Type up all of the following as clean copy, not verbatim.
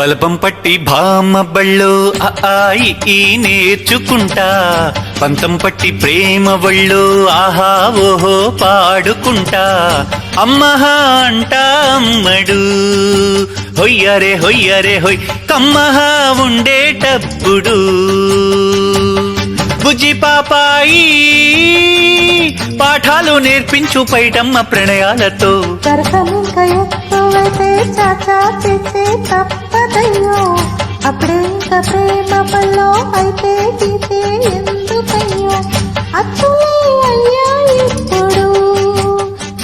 బలపం పట్టి భామ బళ్ళో ఆయి ఈ నేర్చుకుంటా పంతం పట్టి ప్రేమ వళ్ళో ఆహా ఓహో పాడుకుంటా అమ్మహా అంటా అమ్మడు హొయ్యరే హొయ్యరే హొయ్ కమ్మహా ఉండేటప్పుడు బుజ్జి పాపాయి పాఠాలు నేర్పించు పైటమ్మ ప్రణయాలతో చాచా చేసే తప్పదయ్యో అప్పుడే ఇంకా ప్రేమ పల్లో అయితే గీతే ఎందుకయ్యో అచ్చులే అయ్యా ఇప్పుడు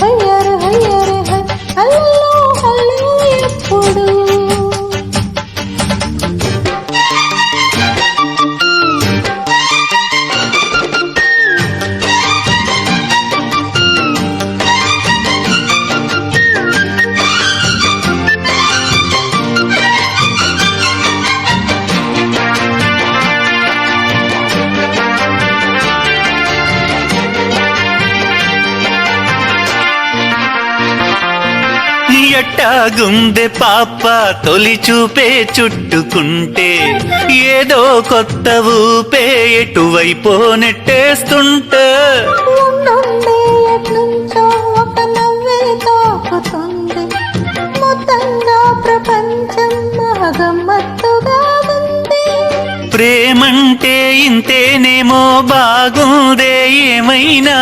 హయ్యరే హయ్యరే హై హల్లో హల్లో ఎప్పుడు ఎట్టాగుందె పాప తొలి చూపే చుట్టుకుంటే ఏదో కొత్త ఊపే ఎటువైపో నెట్టేస్తుంటే ఒక నవ్వే తాకుతుంది మొత్తంగా ప్రపంచం మహగమ్మత్తుగా ఉంది ప్రేమంటే ఇంతేనేమో బాగుందే ఏమైనా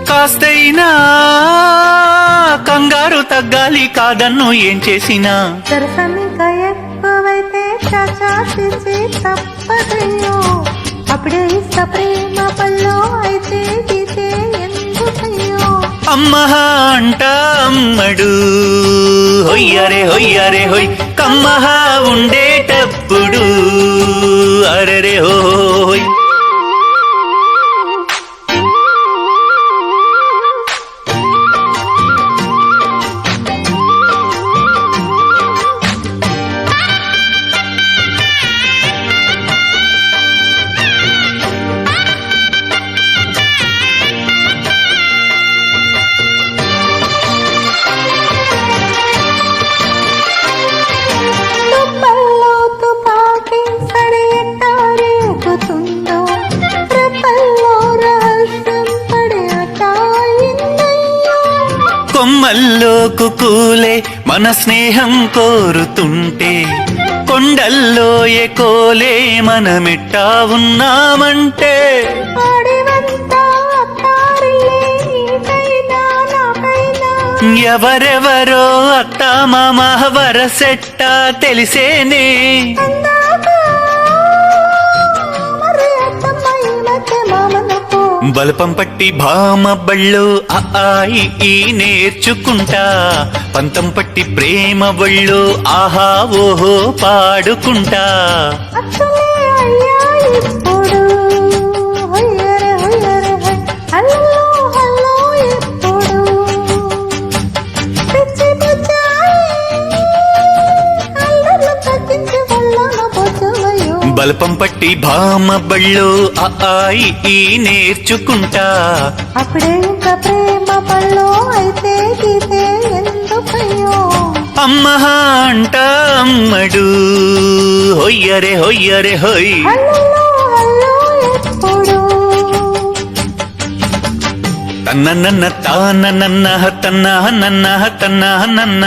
కాస్తైనా కంగారు తగ్గాలి కాదన్ను ఏం చేసినా సరసమిగా ఎక్కువైతే చాచా చేసి తప్పదయ్యో అప్పుడే ఇష్ట ప్రేమ పల్లో అయితే గీతే ఎందుకయ్యో అమ్మహా అంట అమ్మడు హొయ్యరే హొయ్యరే హొయ్ కమ్మహా ఉండేటప్పుడు అరరే హోయ్ కొమ్మల్లో కుకూలే మన స్నేహం కోరుతుంటే కొండల్లో ఎకోలే మనమెట్టా ఉన్నామంటే ఎవరెవరో అత్తా మామ వరసెట్టా తెలిసేనే బలపం పట్టి భామ బళ్ళో ఆయి ఈ నేర్చుకుంటా పంతం పట్టి ప్రేమ బళ్ళో ఆహా ఓహో పాడుకుంటా బలపం పట్టి భామ బళ్ళో ఆయి ఈ నేర్చుకుంటా అప్పుడే ఇంకా ప్రేమ పల్లో అయితే గీతే ఎందుకయ్యో అమ్మహా అంట అమ్మడు హొయ్యరే హొయ్యరే హొయ్ తన్న నన్న తాన నన్న తన్న నన్న తన్న నన్న